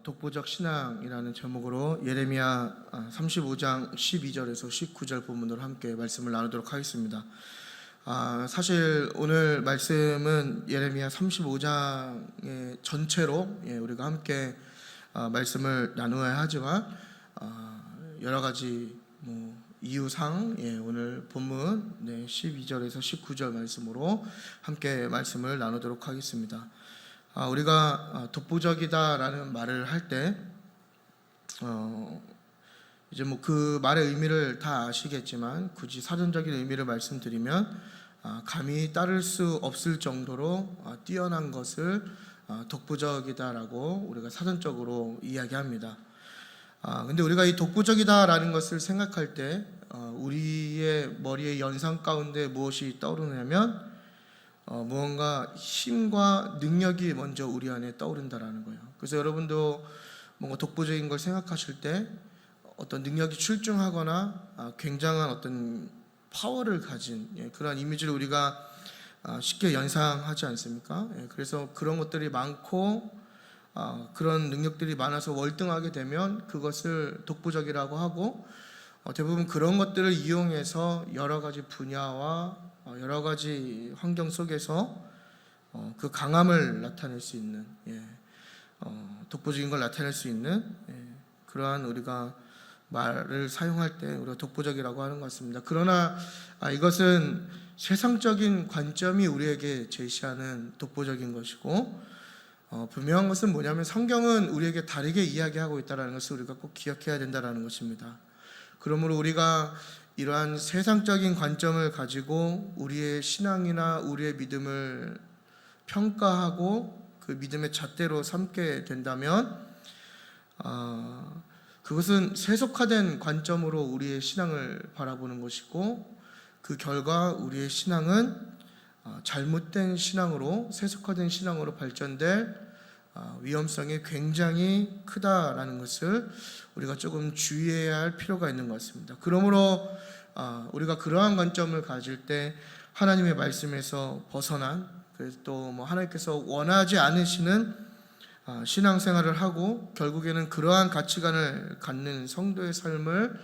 독보적 신앙이라는 제목으로 예레미야 35장 12절에서 19절 본문으로 함께 말씀을 나누도록 하겠습니다. 사실 오늘 말씀은 예레미야 35장의 전체로 우리가 함께 말씀을 나누어야 하지만 여러 가지 이유상 오늘 본문 12절에서 19절 말씀으로 함께 말씀을 나누도록 하겠습니다. 우리가 독보적이다라는 말을 할 때 이제 그 말의 의미를 다 아시겠지만 굳이 사전적인 의미를 말씀드리면 감히 따를 수 없을 정도로 뛰어난 것을 독보적이다라고 우리가 사전적으로 이야기합니다. 근데 우리가 이 독보적이다라는 것을 생각할 때 우리의 머리의 연상 가운데 무엇이 떠오르냐면 무언가 힘과 능력이 먼저 우리 안에 떠오른다라는 거예요. 그래서 여러분도 뭔가 독보적인 걸 생각하실 때 어떤 능력이 출중하거나 굉장한 어떤 파워를 가진 그런 이미지를 우리가 쉽게 연상하지 않습니까? 그래서 그런 것들이 많고 그런 능력들이 많아서 월등하게 되면 그것을 독보적이라고 하고 대부분 그런 것들을 이용해서 여러 가지 분야와 여러 가지 환경 속에서 그 강함을 나타낼 수 있는 독보적인 걸 나타낼 수 있는 그러한 우리가 말을 사용할 때 우리가 독보적이라고 하는 것 같습니다. 그러나 이것은 세상적인 관점이 우리에게 제시하는 독보적인 것이고 분명한 것은 뭐냐면 성경은 우리에게 다르게 이야기하고 있다는 것을 우리가 꼭 기억해야 된다는 것입니다. 그러므로 우리가 이러한 세상적인 관점을 가지고 우리의 신앙이나 우리의 믿음을 평가하고 그 믿음의 잣대로 삼게 된다면 그것은 세속화된 관점으로 우리의 신앙을 바라보는 것이고 그 결과 우리의 신앙은 잘못된 신앙으로 세속화된 신앙으로 발전될 위험성이 굉장히 크다라는 것을 우리가 조금 주의해야 할 필요가 있는 것 같습니다. 그러므로 우리가 그러한 관점을 가질 때 하나님의 말씀에서 벗어난 그래서 또 하나님께서 원하지 않으시는 신앙생활을 하고 결국에는 그러한 가치관을 갖는 성도의 삶을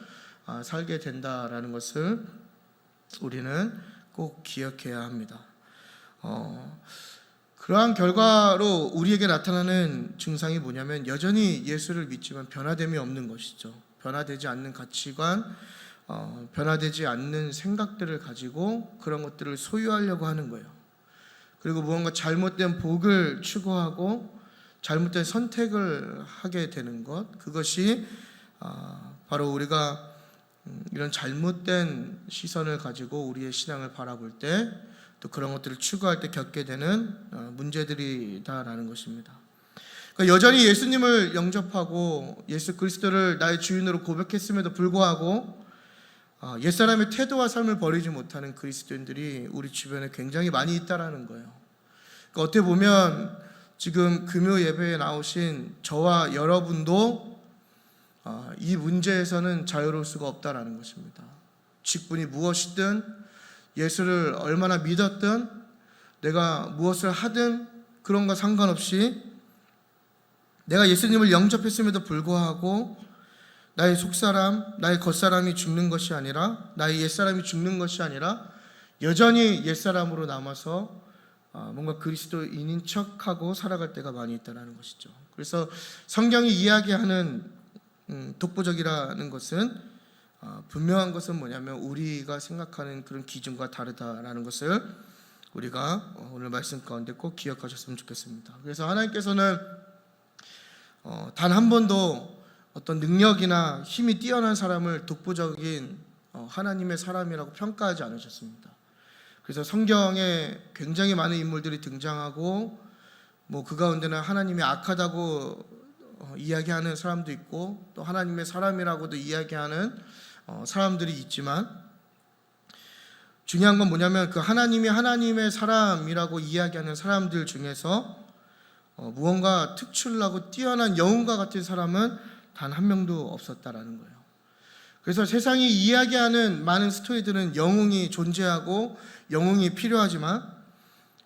살게 된다라는 것을 우리는 꼭 기억해야 합니다. 그러한 결과로 우리에게 나타나는 증상이 뭐냐면 여전히 예수를 믿지만 변화됨이 없는 것이죠. 변화되지 않는 가치관, 변화되지 않는 생각들을 가지고 그런 것들을 소유하려고 하는 거예요. 그리고 무언가 잘못된 복을 추구하고 잘못된 선택을 하게 되는 것, 그것이 바로 우리가 이런 잘못된 시선을 가지고 우리의 신앙을 바라볼 때 또 그런 것들을 추구할 때 겪게 되는 문제들이다라는 것입니다. 그러니까 여전히 예수님을 영접하고 예수 그리스도를 나의 주인으로 고백했음에도 불구하고 옛사람의 태도와 삶을 버리지 못하는 그리스도인들이 우리 주변에 굉장히 많이 있다라는 거예요. 그러니까 어떻게 보면 지금 금요 예배에 나오신 저와 여러분도 이 문제에서는 자유로울 수가 없다라는 것입니다. 직분이 무엇이든 예수를 얼마나 믿었든 내가 무엇을 하든 그런 거 상관없이 내가 예수님을 영접했음에도 불구하고 나의 속사람, 나의 겉사람이 죽는 것이 아니라 나의 옛사람이 죽는 것이 아니라 여전히 옛사람으로 남아서 뭔가 그리스도인인 척하고 살아갈 때가 많이 있다는 것이죠. 그래서 성경이 이야기하는 독보적이라는 것은 분명한 것은 뭐냐면 우리가 생각하는 그런 기준과 다르다라는 것을 우리가 오늘 말씀 가운데 꼭 기억하셨으면 좋겠습니다. 그래서 하나님께서는 단 한 번도 어떤 능력이나 힘이 뛰어난 사람을 독보적인 하나님의 사람이라고 평가하지 않으셨습니다. 그래서 성경에 굉장히 많은 인물들이 등장하고 그 가운데는 하나님이 악하다고 이야기하는 사람도 있고 또 하나님의 사람이라고도 이야기하는 사람들이 있지만 중요한 건 뭐냐면 그 하나님이 하나님의 사람이라고 이야기하는 사람들 중에서 무언가 특출나고 뛰어난 영웅과 같은 사람은 단 한 명도 없었다라는 거예요. 그래서 세상이 이야기하는 많은 스토리들은 영웅이 존재하고 영웅이 필요하지만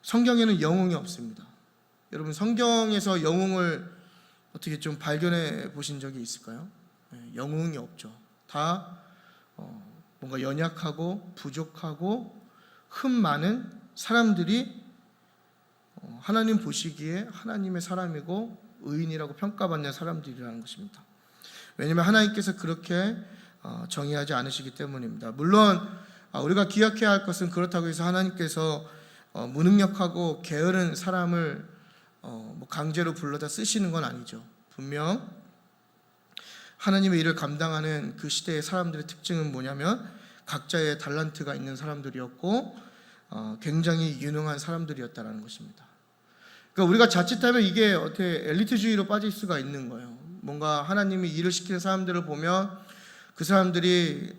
성경에는 영웅이 없습니다. 여러분 성경에서 영웅을 어떻게 좀 발견해 보신 적이 있을까요? 영웅이 없죠. 다 뭔가 연약하고 부족하고 흠 많은 사람들이 하나님 보시기에 하나님의 사람이고 의인이라고 평가받는 사람들이라는 것입니다. 왜냐하면 하나님께서 그렇게 정의하지 않으시기 때문입니다. 물론 우리가 기억해야 할 것은 그렇다고 해서 하나님께서 무능력하고 게으른 사람을 강제로 불러다 쓰시는 건 아니죠. 분명 하나님의 일을 감당하는 그 시대의 사람들의 특징은 뭐냐면 각자의 달란트가 있는 사람들이었고 굉장히 유능한 사람들이었다는 것입니다. 그러니까 우리가 자칫하면 이게 어떻게 엘리트주의로 빠질 수가 있는 거예요. 뭔가 하나님이 일을 시키는 사람들을 보면 그 사람들이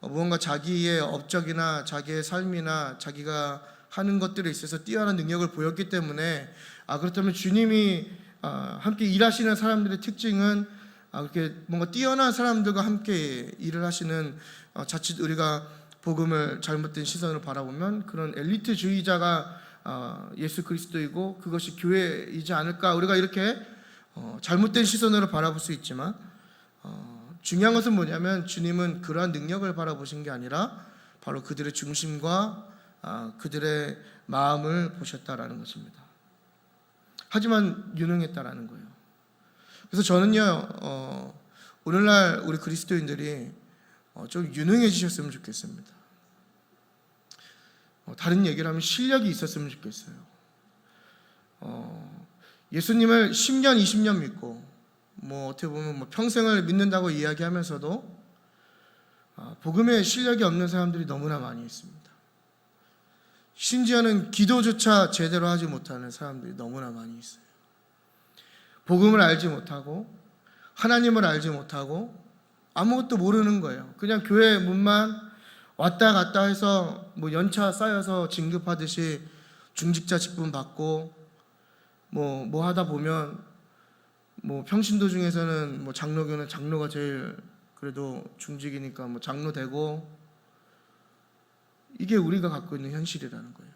무언가 자기의 업적이나 자기의 삶이나 자기가 하는 것들에 있어서 뛰어난 능력을 보였기 때문에 그렇다면 주님이 함께 일하시는 사람들의 특징은 그렇게 뭔가 뛰어난 사람들과 함께 일을 하시는 자칫 우리가 복음을 잘못된 시선으로 바라보면 그런 엘리트주의자가 예수 그리스도이고 그것이 교회이지 않을까, 우리가 이렇게 잘못된 시선으로 바라볼 수 있지만 중요한 것은 뭐냐면 주님은 그러한 능력을 바라보신 게 아니라 바로 그들의 중심과 그들의 마음을 보셨다라는 것입니다. 하지만 유능했다라는 거예요. 그래서 저는요 오늘날 우리 그리스도인들이 좀 유능해지셨으면 좋겠습니다. 다른 얘기를 하면 실력이 있었으면 좋겠어요. 예수님을 10년, 20년 믿고 어떻게 보면 평생을 믿는다고 이야기하면서도 복음에 실력이 없는 사람들이 너무나 많이 있습니다. 심지어는 기도조차 제대로 하지 못하는 사람들이 너무나 많이 있어요. 복음을 알지 못하고 하나님을 알지 못하고 아무것도 모르는 거예요. 그냥 교회 문만 왔다 갔다 해서 연차 쌓여서 진급하듯이 중직자 직분 받고 뭐 하다 보면 평신도 중에서는 장로교는 장로가 제일 그래도 중직이니까 장로 되고, 이게 우리가 갖고 있는 현실이라는 거예요.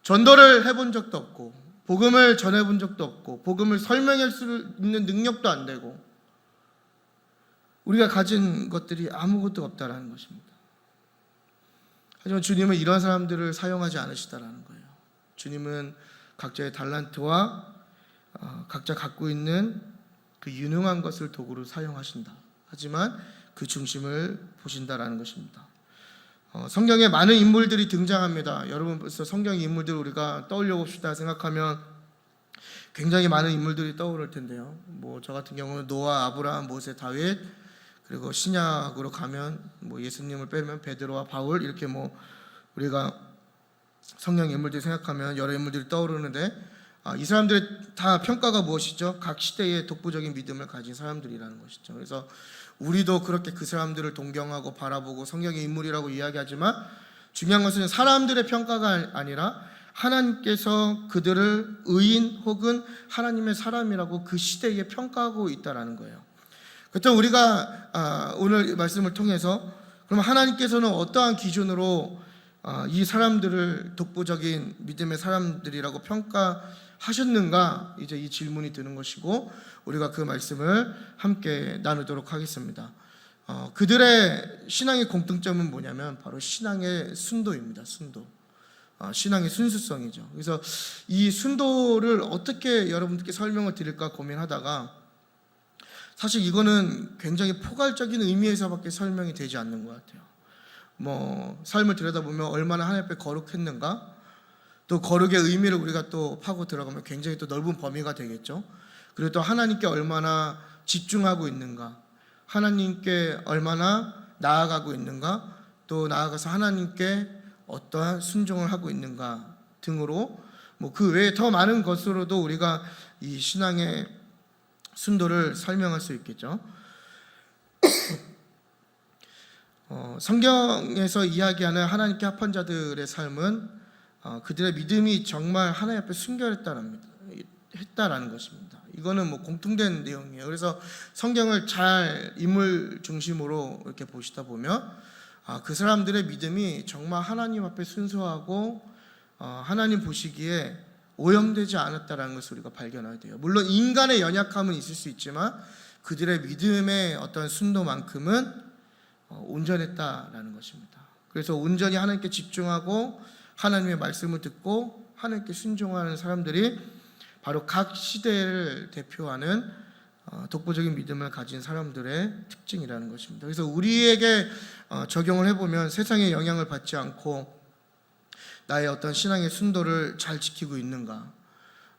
전도를 해본 적도 없고 복음을 전해본 적도 없고 복음을 설명할 수 있는 능력도 안 되고 우리가 가진 것들이 아무것도 없다라는 것입니다. 하지만 주님은 이런 사람들을 사용하지 않으시다라는 거예요. 주님은 각자의 달란트와 각자 갖고 있는 그 유능한 것을 도구로 사용하신다. 하지만 그 중심을 보신다라는 것입니다. 성경에 많은 인물들이 등장합니다. 여러분 벌써 성경 인물들 우리가 떠올려 봅시다 생각하면 굉장히 많은 인물들이 떠오를 텐데요. 저 같은 경우는 노아, 아브라함, 모세, 다윗, 그리고 신약으로 가면 예수님을 빼면 베드로와 바울, 이렇게 우리가 성경 인물들 생각하면 여러 인물들이 떠오르는데 이 사람들의 다 평가가 무엇이죠? 각 시대의 독보적인 믿음을 가진 사람들이라는 것이죠. 그래서 우리도 그렇게 그 사람들을 동경하고 바라보고 성경의 인물이라고 이야기하지만 중요한 것은 사람들의 평가가 아니라 하나님께서 그들을 의인 혹은 하나님의 사람이라고 그 시대에 평가하고 있다는 거예요. 그렇다면 우리가 오늘 말씀을 통해서 그럼 하나님께서는 어떠한 기준으로 이 사람들을 독보적인 믿음의 사람들이라고 평가하셨는가, 이제 이 질문이 드는 것이고 우리가 그 말씀을 함께 나누도록 하겠습니다. 그들의 신앙의 공통점은 뭐냐면 바로 신앙의 순도입니다. 순도. 신앙의 순수성이죠. 그래서 이 순도를 어떻게 여러분들께 설명을 드릴까 고민하다가 사실 이거는 굉장히 포괄적인 의미에서밖에 설명이 되지 않는 것 같아요. 삶을 들여다보면 얼마나 하나님 앞에 거룩했는가, 또 거룩의 의미를 우리가 또 파고 들어가면 굉장히 또 넓은 범위가 되겠죠. 그리고 또 하나님께 얼마나 집중하고 있는가, 하나님께 얼마나 나아가고 있는가, 또 나아가서 하나님께 어떠한 순종을 하고 있는가 등으로 그 외에 더 많은 것으로도 우리가 이 신앙의 순도를 설명할 수 있겠죠. 성경에서 이야기하는 하나님께 합한 자들의 삶은 그들의 믿음이 정말 하나님 앞에 순결했다는 것입니다. 이거는 공통된 내용이에요. 그래서 성경을 잘 인물 중심으로 이렇게 보시다 보면 그 사람들의 믿음이 정말 하나님 앞에 순수하고 하나님 보시기에 오염되지 않았다라는 것을 우리가 발견해야 돼요. 물론 인간의 연약함은 있을 수 있지만 그들의 믿음의 어떤 순도만큼은 온전했다라는 것입니다. 그래서 온전히 하나님께 집중하고 하나님의 말씀을 듣고 하나님께 순종하는 사람들이 바로 각 시대를 대표하는 독보적인 믿음을 가진 사람들의 특징이라는 것입니다. 그래서 우리에게 적용을 해보면 세상의 영향을 받지 않고 나의 어떤 신앙의 순도를 잘 지키고 있는가,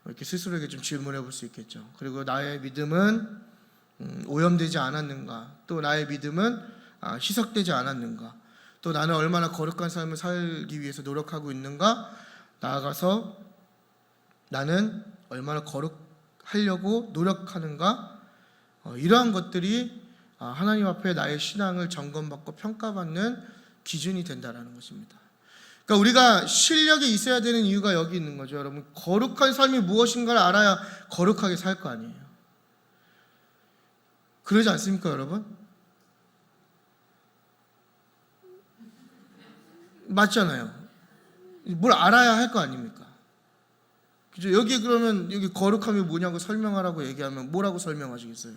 이렇게 스스로에게 좀 질문해 볼 수 있겠죠. 그리고 나의 믿음은 오염되지 않았는가, 또 나의 믿음은 희석되지 않았는가, 또 나는 얼마나 거룩한 삶을 살기 위해서 노력하고 있는가, 나아가서 나는 얼마나 거룩하려고 노력하는가, 이러한 것들이 하나님 앞에 나의 신앙을 점검받고 평가받는 기준이 된다는 것입니다. 그러니까 우리가 실력이 있어야 되는 이유가 여기 있는 거죠. 여러분, 거룩한 삶이 무엇인가를 알아야 거룩하게 살 거 아니에요. 그러지 않습니까, 여러분? 맞잖아요. 뭘 알아야 할 거 아닙니까? 그죠? 여기 그러면 여기 거룩함이 뭐냐고 설명하라고 얘기하면 뭐라고 설명하시겠어요?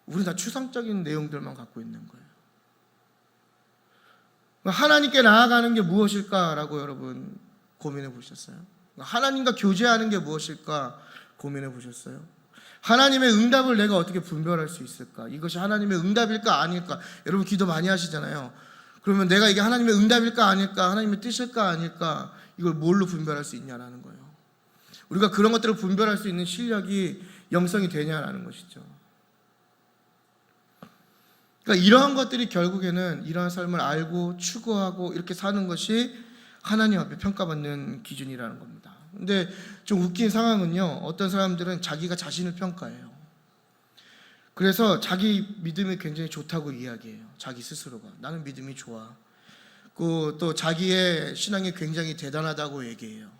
우리 다 추상적인 내용들만 갖고 있는 거예요. 하나님께 나아가는 게 무엇일까라고 여러분 고민해 보셨어요? 하나님과 교제하는 게 무엇일까 고민해 보셨어요? 하나님의 응답을 내가 어떻게 분별할 수 있을까? 이것이 하나님의 응답일까 아닐까? 여러분 기도 많이 하시잖아요. 그러면 내가 이게 하나님의 응답일까 아닐까? 하나님의 뜻일까 아닐까? 이걸 뭘로 분별할 수 있냐라는 거예요. 우리가 그런 것들을 분별할 수 있는 실력이 영성이 되냐라는 것이죠. 그러니까 이러한 것들이 결국에는 이러한 삶을 알고 추구하고 이렇게 사는 것이 하나님 앞에 평가받는 기준이라는 겁니다. 근데 좀 웃긴 상황은요, 어떤 사람들은 자기가 자신을 평가해요. 그래서 자기 믿음이 굉장히 좋다고 이야기해요. 자기 스스로가 나는 믿음이 좋아. 또 자기의 신앙이 굉장히 대단하다고 얘기해요.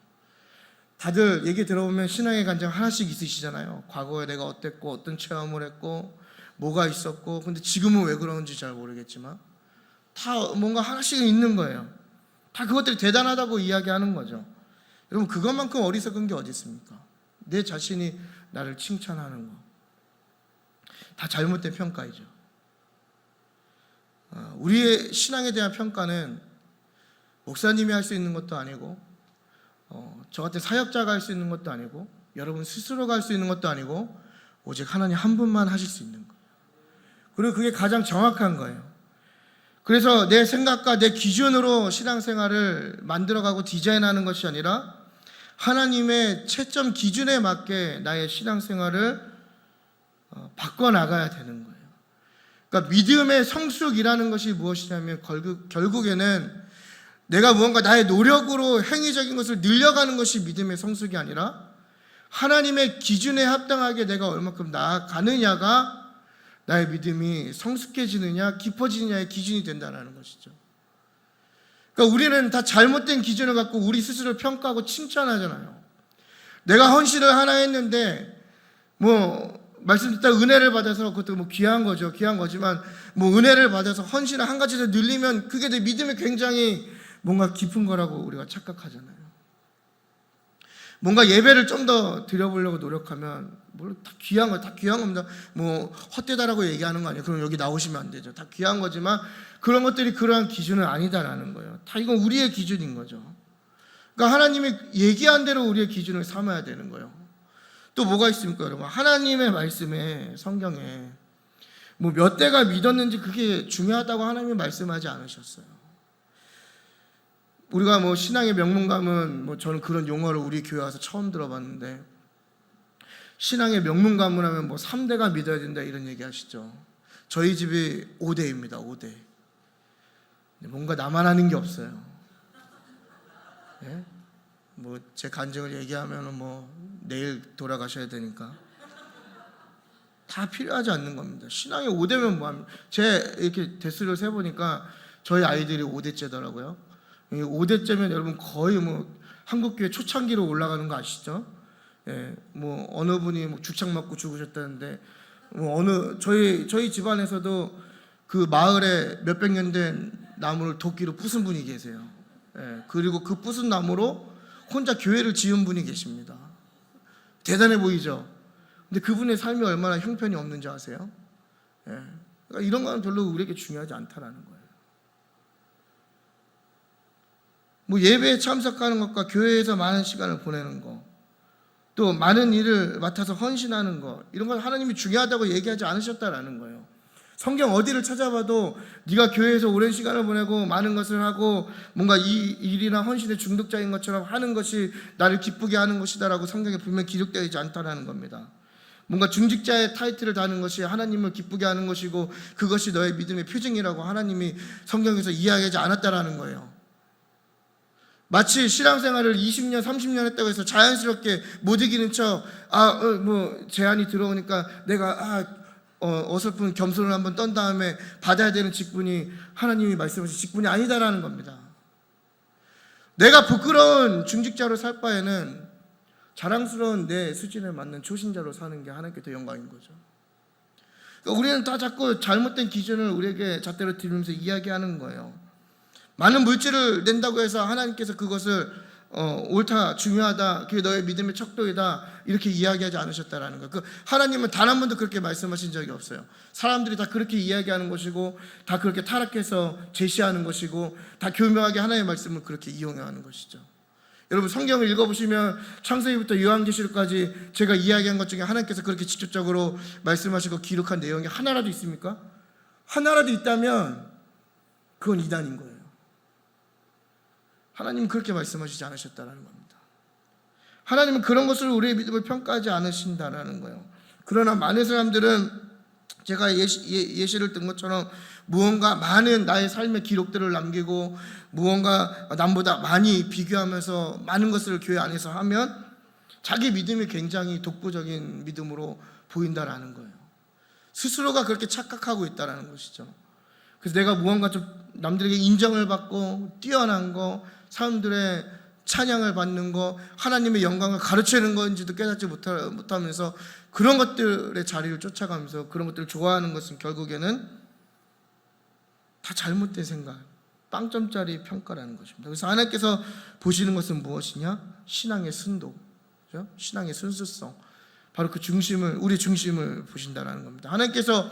다들 얘기 들어보면 신앙의 간증 하나씩 있으시잖아요. 과거에 내가 어땠고 어떤 체험을 했고 뭐가 있었고, 근데 지금은 왜 그러는지 잘 모르겠지만 다 뭔가 하나씩 있는 거예요. 다 그것들이 대단하다고 이야기하는 거죠. 여러분, 그것만큼 어리석은 게 어디 있습니까? 내 자신이 나를 칭찬하는 거. 다 잘못된 평가이죠. 우리의 신앙에 대한 평가는 목사님이 할 수 있는 것도 아니고, 저 같은 사역자가 할 수 있는 것도 아니고, 여러분 스스로가 할 수 있는 것도 아니고, 오직 하나님 한 분만 하실 수 있는 거예요. 그리고 그게 가장 정확한 거예요. 그래서 내 생각과 내 기준으로 신앙생활을 만들어가고 디자인하는 것이 아니라 하나님의 채점 기준에 맞게 나의 신앙생활을 바꿔나가야 되는 거예요. 그러니까 믿음의 성숙이라는 것이 무엇이냐면 결국에는 내가 무언가 나의 노력으로 행위적인 것을 늘려가는 것이 믿음의 성숙이 아니라 하나님의 기준에 합당하게 내가 얼마큼 나아가느냐가 나의 믿음이 성숙해지느냐 깊어지느냐의 기준이 된다는 것이죠. 그러니까 우리는 다 잘못된 기준을 갖고 우리 스스로를 평가하고 칭찬하잖아요. 내가 헌신을 하나 했는데 말씀 듣다 은혜를 받아서, 그것도 귀한 거죠. 귀한 거지만 은혜를 받아서 헌신을 한 가지 더 늘리면 그게 내 믿음이 굉장히 뭔가 깊은 거라고 우리가 착각하잖아요. 뭔가 예배를 좀 더 드려보려고 노력하면 물론 다 귀한 거, 다 귀한 겁니다. 헛되다라고 얘기하는 거 아니에요. 그럼 여기 나오시면 안 되죠. 다 귀한 거지만 그런 것들이 그러한 기준은 아니다라는 거예요. 다 이건 우리의 기준인 거죠. 그러니까 하나님이 얘기한 대로 우리의 기준을 삼아야 되는 거예요. 또 뭐가 있습니까, 여러분? 하나님의 말씀에, 성경에 몇 대가 믿었는지 그게 중요하다고 하나님이 말씀하지 않으셨어요. 우리가 신앙의 명문가문, 저는 그런 용어를 우리 교회 와서 처음 들어봤는데, 신앙의 명문가문 하면 3대가 믿어야 된다 이런 얘기 하시죠. 저희 집이 5대입니다. 5대. 뭔가 나만 하는 게 없어요. 예? 제 간증을 얘기하면 내일 돌아가셔야 되니까 다 필요하지 않는 겁니다. 신앙이 5대면 뭐합니까? 제 이렇게 대수를 세보니까 저희 아이들이 5대째더라고요. 5대째면 여러분 거의 한국교회 초창기로 올라가는 거 아시죠? 예, 어느 분이 죽창 맞고 죽으셨다는데, 저희 집안에서도 그 마을에 몇백 년 된 나무를 도끼로 부순 분이 계세요. 예, 그리고 그 부순 나무로 혼자 교회를 지은 분이 계십니다. 대단해 보이죠? 근데 그분의 삶이 얼마나 형편이 없는지 아세요? 예. 그러니까 이런 건 별로 우리에게 중요하지 않다라는 거예요. 뭐 예배에 참석하는 것과 교회에서 많은 시간을 보내는 거, 또 많은 일을 맡아서 헌신하는 거, 이런 건 하나님이 중요하다고 얘기하지 않으셨다라는 거예요. 성경 어디를 찾아봐도 네가 교회에서 오랜 시간을 보내고 많은 것을 하고 뭔가 이 일이나 헌신에 중독자인 것처럼 하는 것이 나를 기쁘게 하는 것이다라고 성경에 분명히 기록되어 있지 않다라는 겁니다. 뭔가 중직자의 타이틀을 다는 것이 하나님을 기쁘게 하는 것이고 그것이 너의 믿음의 표징이라고 하나님이 성경에서 이야기하지 않았다라는 거예요. 마치 신앙생활을 20년, 30년 했다고 해서 자연스럽게 못 이기는 척 제안이 들어오니까 내가 어설픈 겸손을 한번 떤 다음에 받아야 되는 직분이 하나님이 말씀하신 직분이 아니다라는 겁니다. 내가 부끄러운 중직자로 살 바에는 자랑스러운 내 수준에 맞는 초신자로 사는 게 하나님께 더 영광인 거죠. 그러니까 우리는 다 자꾸 잘못된 기준을 우리에게 잣대로 들으면서 이야기하는 거예요. 많은 물질을 낸다고 해서 하나님께서 그것을 옳다, 중요하다, 그게 너의 믿음의 척도이다 이렇게 이야기하지 않으셨다라는 거예요. 하나님은 단 한 번도 그렇게 말씀하신 적이 없어요. 사람들이 다 그렇게 이야기하는 것이고 다 그렇게 타락해서 제시하는 것이고 다 교묘하게 하나님의 말씀을 그렇게 이용하는 것이죠. 여러분 성경을 읽어보시면 창세기부터 요한계시록까지 제가 이야기한 것 중에 하나님께서 그렇게 직접적으로 말씀하시고 기록한 내용이 하나라도 있습니까? 하나라도 있다면 그건 이단인 거예요. 하나님은 그렇게 말씀하시지 않으셨다는 겁니다. 하나님은 그런 것을 우리의 믿음을 평가하지 않으신다는 거예요. 그러나 많은 사람들은 제가 예시를 든 것처럼 무언가 많은 나의 삶의 기록들을 남기고 무언가 남보다 많이 비교하면서 많은 것을 교회 안에서 하면 자기 믿음이 굉장히 독보적인 믿음으로 보인다라는 거예요. 스스로가 그렇게 착각하고 있다는 것이죠. 그래서 내가 무언가 좀 남들에게 인정을 받고 뛰어난 거, 사람들의 찬양을 받는 거, 하나님의 영광을 가르치는 건지도 깨닫지 못하면서 그런 것들의 자리를 쫓아가면서 그런 것들을 좋아하는 것은 결국에는 다 잘못된 생각, 빵점짜리 평가라는 것입니다. 그래서 하나님께서 보시는 것은 무엇이냐? 신앙의 순도, 그렇죠? 신앙의 순수성, 바로 그 중심을, 우리 중심을 보신다는 겁니다. 하나님께서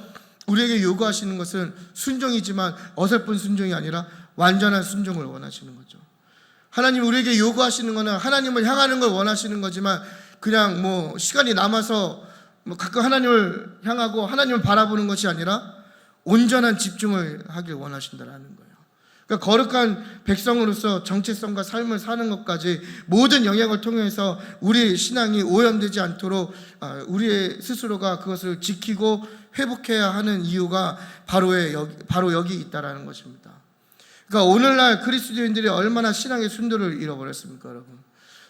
우리에게 요구하시는 것은 순종이지만 어설픈 순종이 아니라 완전한 순종을 원하시는 거죠. 하나님 우리에게 요구하시는 것은 하나님을 향하는 걸 원하시는 거지만 그냥 시간이 남아서 가끔 하나님을 향하고 하나님을 바라보는 것이 아니라 온전한 집중을 하길 원하신다는 거예요. 그러니까 거룩한 백성으로서 정체성과 삶을 사는 것까지 모든 영역을 통해서 우리 신앙이 오염되지 않도록 우리의 스스로가 그것을 지키고 회복해야 하는 이유가 바로 여기 있다라는 것입니다. 그러니까 오늘날 그리스도인들이 얼마나 신앙의 순도를 잃어버렸습니까, 여러분?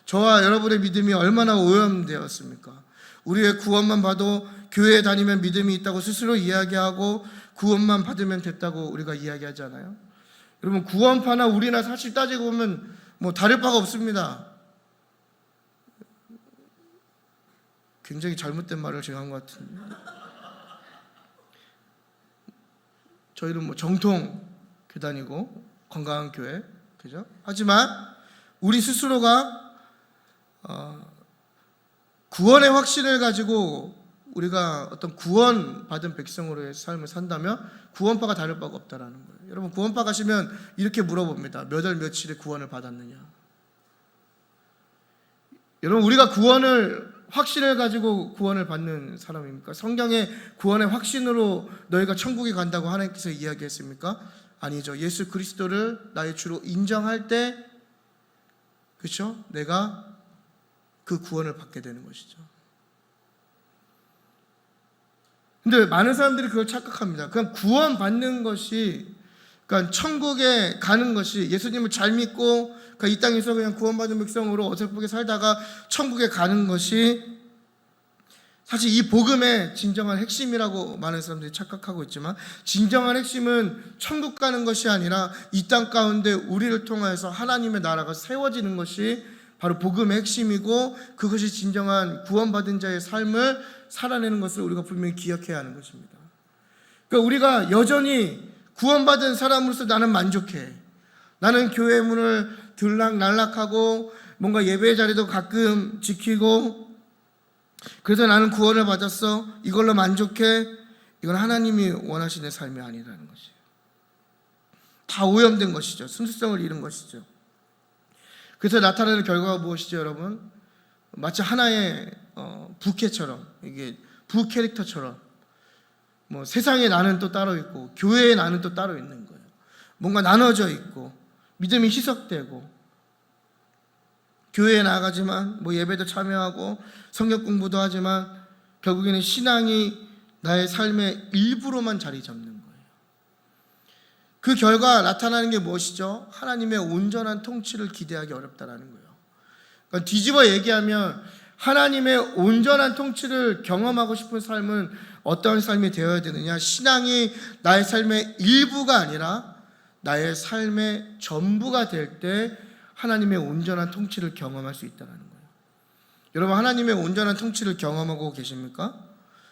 저와 여러분의 믿음이 얼마나 오염되었습니까? 우리의 구원만 봐도 교회에 다니면 믿음이 있다고 스스로 이야기하고 구원만 받으면 됐다고 우리가 이야기하잖아요. 여러분 구원파나 우리나 사실 따지고 보면 다를 바가 없습니다. 굉장히 잘못된 말을 제가 한 것 같은데 저희는 정통 교단이고 건강한 교회, 그죠? 하지만 우리 스스로가 구원의 확신을 가지고 우리가 어떤 구원받은 백성으로의 삶을 산다면 구원파가 다를 바가 없다라는 거예요. 여러분 구원파 가시면 이렇게 물어봅니다. 몇 월 며칠에 구원을 받았느냐? 여러분 우리가 구원을 확신을 가지고 구원을 받는 사람입니까? 성경에 구원의 확신으로 너희가 천국에 간다고 하나님께서 이야기했습니까? 아니죠. 예수 그리스도를 나의 주로 인정할 때, 그렇죠? 내가 그 구원을 받게 되는 것이죠. 근데 많은 사람들이 그걸 착각합니다. 그냥 구원받는 것이, 그러니까 천국에 가는 것이, 예수님을 잘 믿고 이 땅에서 그냥 구원받은 백성으로 어설프게 살다가 천국에 가는 것이 사실 이 복음의 진정한 핵심이라고 많은 사람들이 착각하고 있지만, 진정한 핵심은 천국 가는 것이 아니라 이 땅 가운데 우리를 통해서 하나님의 나라가 세워지는 것이 바로 복음의 핵심이고, 그것이 진정한 구원받은 자의 삶을 살아내는 것을 우리가 분명히 기억해야 하는 것입니다. 그러니까 우리가 여전히 구원받은 사람으로서 나는 만족해, 나는 교회 문을 들락날락하고 뭔가 예배의 자리도 가끔 지키고, 그래서 나는 구원을 받았어, 이걸로 만족해. 이건 하나님이 원하시는 삶이 아니라는 것이에요. 다 오염된 것이죠. 순수성을 잃은 것이죠. 그래서 나타나는 결과가 무엇이죠, 여러분? 마치 하나의 부캐처럼, 이게 부캐릭터처럼, 뭐 세상에 나는 또 따로 있고 교회에 나는 또 따로 있는 거예요. 뭔가 나눠져 있고 믿음이 희석되고, 교회에 나가지만 뭐 예배도 참여하고 성경 공부도 하지만 결국에는 신앙이 나의 삶의 일부로만 자리 잡는 거예요. 그 결과 나타나는 게 무엇이죠? 하나님의 온전한 통치를 기대하기 어렵다라는 거예요. 그러니까 뒤집어 얘기하면 하나님의 온전한 통치를 경험하고 싶은 삶은 어떠한 삶이 되어야 되느냐? 신앙이 나의 삶의 일부가 아니라 나의 삶의 전부가 될 때 하나님의 온전한 통치를 경험할 수 있다는 거예요. 여러분, 하나님의 온전한 통치를 경험하고 계십니까?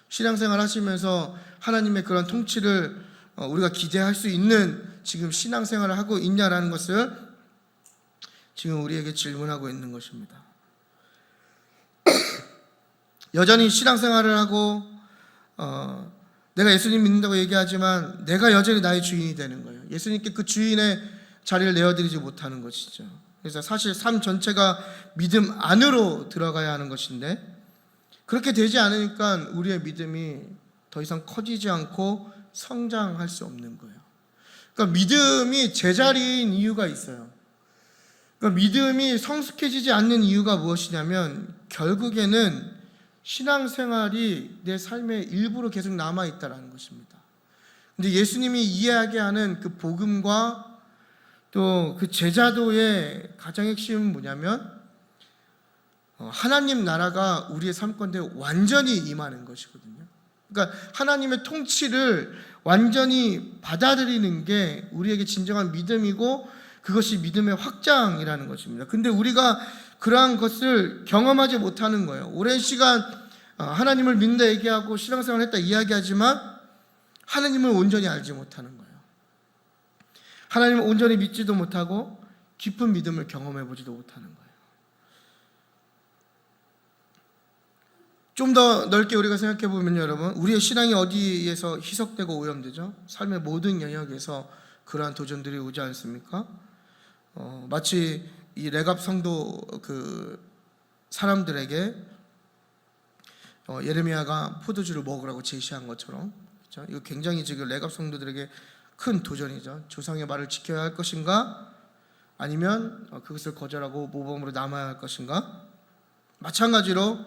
신앙생활 하시면서 하나님의 그런 통치를 우리가 기대할 수 있는 지금 신앙생활을 하고 있냐라는 것을 지금 우리에게 질문하고 있는 것입니다. 여전히 신앙생활을 하고 내가 예수님 믿는다고 얘기하지만 내가 여전히 나의 주인이 되는 거예요. 예수님께 그 주인의 자리를 내어드리지 못하는 것이죠. 그래서 사실 삶 전체가 믿음 안으로 들어가야 하는 것인데, 그렇게 되지 않으니까 우리의 믿음이 더 이상 커지지 않고 성장할 수 없는 거예요. 그러니까 믿음이 제자리인 이유가 있어요. 그러니까 믿음이 성숙해지지 않는 이유가 무엇이냐면 결국에는 신앙생활이 내 삶의 일부로 계속 남아있다는 것입니다. 근데 예수님이 이해하게 하는 그 복음과 또 그 제자도의 가장 핵심은 뭐냐면 하나님 나라가 우리의 삶 가운데 완전히 임하는 것이거든요. 그러니까 하나님의 통치를 완전히 받아들이는 게 우리에게 진정한 믿음이고, 그것이 믿음의 확장이라는 것입니다. 근데 우리가 그러한 것을 경험하지 못하는 거예요. 오랜 시간 하나님을 믿는다 얘기하고 신앙생활을 했다 이야기하지만 하나님을 온전히 알지 못하는 거예요. 하나님을 온전히 믿지도 못하고 깊은 믿음을 경험해 보지도 못하는 거예요. 좀 더 넓게 우리가 생각해 보면 여러분, 우리의 신앙이 어디에서 희석되고 오염되죠? 삶의 모든 영역에서 그러한 도전들이 오지 않습니까? 마치 이 레갑 성도 그 사람들에게 예레미야가 포도주를 먹으라고 제시한 것처럼, 그렇죠? 이거 굉장히 지금 레갑 성도들에게 큰 도전이죠. 조상의 말을 지켜야 할 것인가? 아니면 그것을 거절하고 모범으로 남아야 할 것인가? 마찬가지로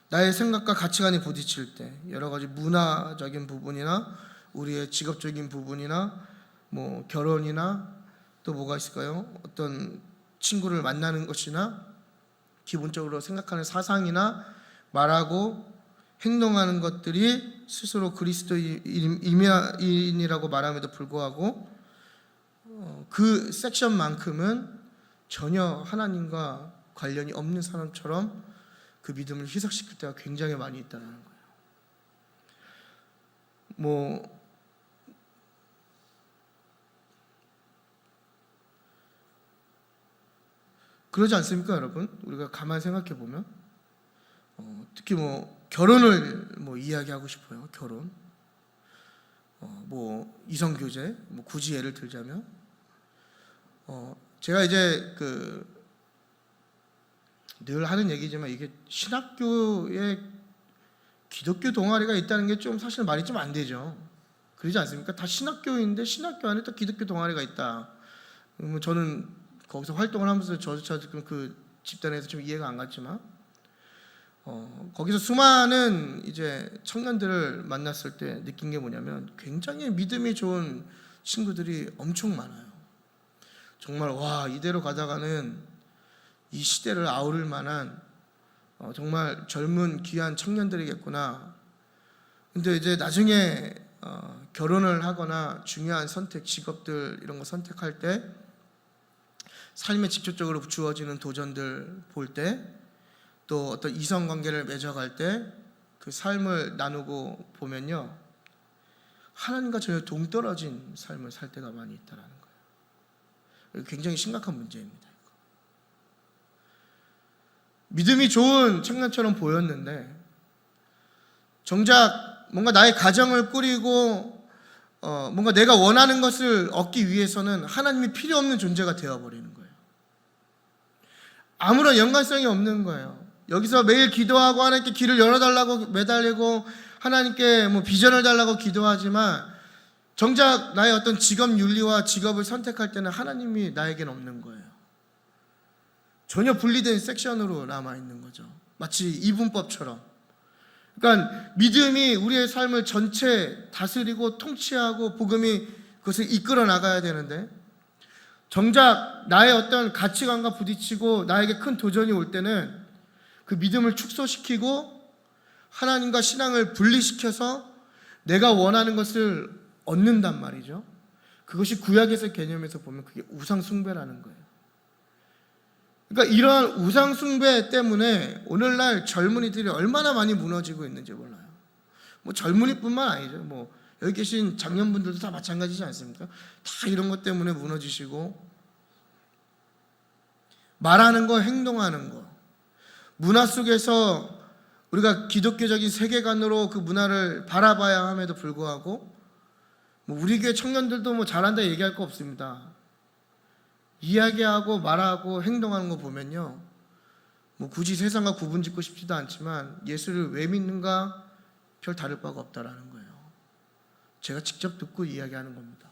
나의 생각과 가치관이 부딪힐 때 여러 가지 문화적인 부분이나 우리의 직업적인 부분이나 뭐 결혼이나 또 뭐가 있을까요? 어떤 친구를 만나는 것이나 기본적으로 생각하는 사상이나 말하고 행동하는 것들이 스스로 그리스도인이라고 말함에도 불구하고 그 섹션만큼은 전혀 하나님과 관련이 없는 사람처럼 그 믿음을 희석시킬 때가 굉장히 많이 있다는 거예요. 뭐 그러지 않습니까, 여러분? 우리가 가만히 생각해 보면 특히 뭐 결혼을 뭐 이야기하고 싶어요. 결혼, 뭐 이성 교제, 뭐 굳이 예를 들자면 제가 이제 늘 하는 얘기지만 이게 신학교에 기독교 동아리가 있다는 게 좀 사실 말이 좀 안 되죠. 그러지 않습니까? 다 신학교인데 신학교 안에 또 기독교 동아리가 있다. 저는 거기서 활동을 하면서 저조차 그 집단에서 좀 이해가 안 갔지만 거기서 수많은 이제 청년들을 만났을 때 느낀 게 뭐냐면 굉장히 믿음이 좋은 친구들이 엄청 많아요. 정말 와, 이대로 가다가는 이 시대를 아우를 만한 정말 젊은 귀한 청년들이겠구나. 근데 이제 나중에 결혼을 하거나 중요한 선택, 직업들 이런 거 선택할 때 삶에 직접적으로 주어지는 도전들 볼 때, 또 어떤 이성관계를 맺어갈 때 그 삶을 나누고 보면요, 하나님과 전혀 동떨어진 삶을 살 때가 많이 있다는 거예요. 굉장히 심각한 문제입니다. 믿음이 좋은 청년처럼 보였는데 정작 뭔가 나의 가정을 꾸리고 뭔가 내가 원하는 것을 얻기 위해서는 하나님이 필요 없는 존재가 되어버리는 거예요. 아무런 연관성이 없는 거예요. 여기서 매일 기도하고 하나님께 길을 열어달라고 매달리고 하나님께 뭐 비전을 달라고 기도하지만 정작 나의 어떤 직업 윤리와 직업을 선택할 때는 하나님이 나에겐 없는 거예요. 전혀 분리된 섹션으로 남아있는 거죠. 마치 이분법처럼. 그러니까 믿음이 우리의 삶을 전체 다스리고 통치하고 복음이 그것을 이끌어 나가야 되는데 정작 나의 어떤 가치관과 부딪히고 나에게 큰 도전이 올 때는 그 믿음을 축소시키고 하나님과 신앙을 분리시켜서 내가 원하는 것을 얻는단 말이죠. 그것이 구약에서 개념에서 보면 그게 우상숭배라는 거예요. 그러니까 이러한 우상숭배 때문에 오늘날 젊은이들이 얼마나 많이 무너지고 있는지 몰라요. 뭐 젊은이뿐만 아니죠. 뭐 여기 계신 장년분들도 다 마찬가지지 않습니까? 다 이런 것 때문에 무너지시고 말하는 거, 행동하는 거, 문화 속에서 우리가 기독교적인 세계관으로 그 문화를 바라봐야 함에도 불구하고 뭐 우리 교회 청년들도 뭐 잘한다 얘기할 거 없습니다. 이야기하고 말하고 행동하는 거 보면요, 뭐 굳이 세상과 구분짓고 싶지도 않지만 예수를 왜 믿는가 별 다를 바가 없다라는 거예요. 제가 직접 듣고 이야기하는 겁니다.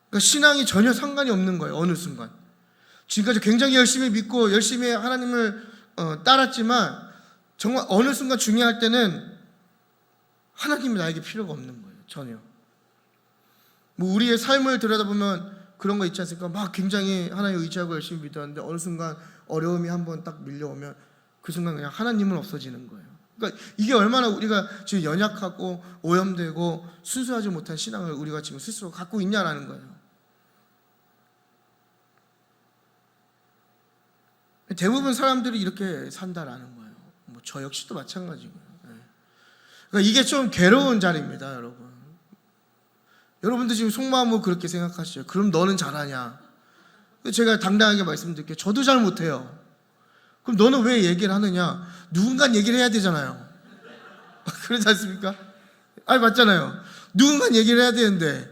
그러니까 신앙이 전혀 상관이 없는 거예요. 어느 순간 지금까지 굉장히 열심히 믿고 열심히 하나님을 따랐지만 정말 어느 순간 중요할 때는 하나님이 나에게 필요가 없는 거예요. 전혀. 뭐 우리의 삶을 들여다보면 그런 거 있지 않습니까? 막 굉장히 하나님 의지하고 열심히 믿었는데 어느 순간 어려움이 한번 딱 밀려오면 그 순간 그냥 하나님은 없어지는 거예요. 그러니까 이게 얼마나 우리가 지금 연약하고 오염되고 순수하지 못한 신앙을 우리가 지금 스스로 갖고 있냐라는 거예요. 대부분 사람들이 이렇게 산다라는 거예요. 뭐 저 역시도 마찬가지고요. 그러니까 이게 좀 괴로운 자리입니다, 여러분. 여러분도 지금 속마음으로 그렇게 생각하시죠. 그럼 너는 잘하냐? 제가 당당하게 말씀드릴게요. 저도 잘 못해요. 그럼 너는 왜 얘기를 하느냐? 누군가 얘기를 해야 되잖아요. 그렇지 않습니까? 아니 맞잖아요. 누군가 얘기를 해야 되는데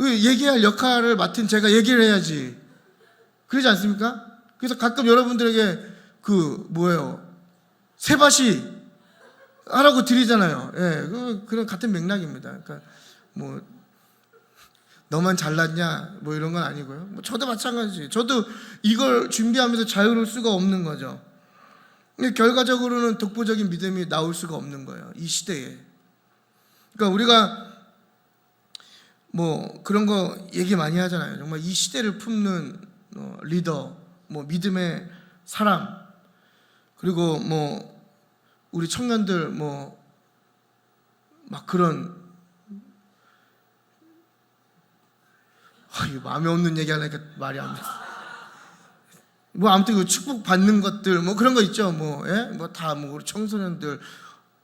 얘기할 역할을 맡은 제가 얘기를 해야지. 그렇지 않습니까? 그래서 가끔 여러분들에게 세바시 하라고 드리잖아요. 예, 그런 같은 맥락입니다. 그러니까 뭐 너만 잘났냐 뭐 이런 건 아니고요. 뭐 저도 마찬가지지. 저도 이걸 준비하면서 자유로울 수가 없는 거죠. 결과적으로는 독보적인 믿음이 나올 수가 없는 거예요. 이 시대에. 그러니까 우리가 뭐 그런 거 얘기 많이 하잖아요. 정말 이 시대를 품는 리더, 뭐 믿음의 사람, 그리고 뭐 우리 청년들 뭐 막 그런 마음에 없는 얘기 하려니까 말이 안 돼. 뭐 아무튼 축복 받는 것들 뭐 그런 거 있죠. 뭐 다 뭐 우리 청소년들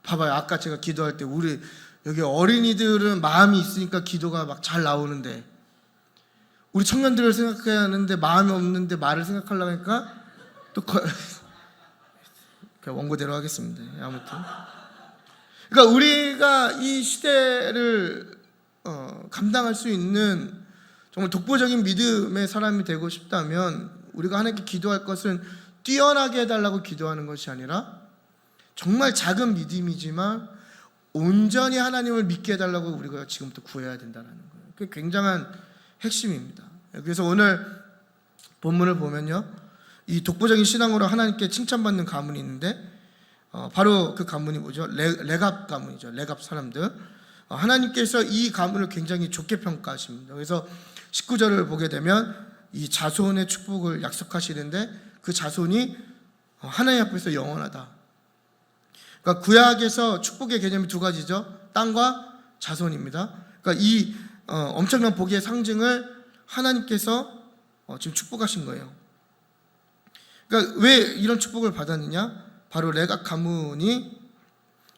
봐봐요. 아까 제가 기도할 때 우리 여기 어린이들은 마음이 있으니까 기도가 막 잘 나오는데 우리 청년들을 생각해야 하는데 마음이 없는데 말을 생각하려고 하니까 또 원고대로 하겠습니다. 아무튼 그러니까 우리가 이 시대를 감당할 수 있는 정말 독보적인 믿음의 사람이 되고 싶다면 우리가 하나님께 기도할 것은 뛰어나게 해달라고 기도하는 것이 아니라 정말 작은 믿음이지만 온전히 하나님을 믿게 해달라고 우리가 지금부터 구해야 된다는 거예요. 그게 굉장한 핵심입니다. 그래서 오늘 본문을 보면요, 이 독보적인 신앙으로 하나님께 칭찬받는 가문이 있는데 바로 그 가문이 뭐죠? 레갑 가문이죠. 레갑 사람들. 하나님께서 이 가문을 굉장히 좋게 평가하십니다. 그래서 19절을 보게 되면 이 자손의 축복을 약속하시는데 그 자손이 하나님 앞에서 영원하다. 그러니까 구약에서 축복의 개념이 두 가지죠. 땅과 자손입니다. 그러니까 이 엄청난 복의 상징을 하나님께서 지금 축복하신 거예요. 그러니까 왜 이런 축복을 받았느냐? 바로 레갑 가문이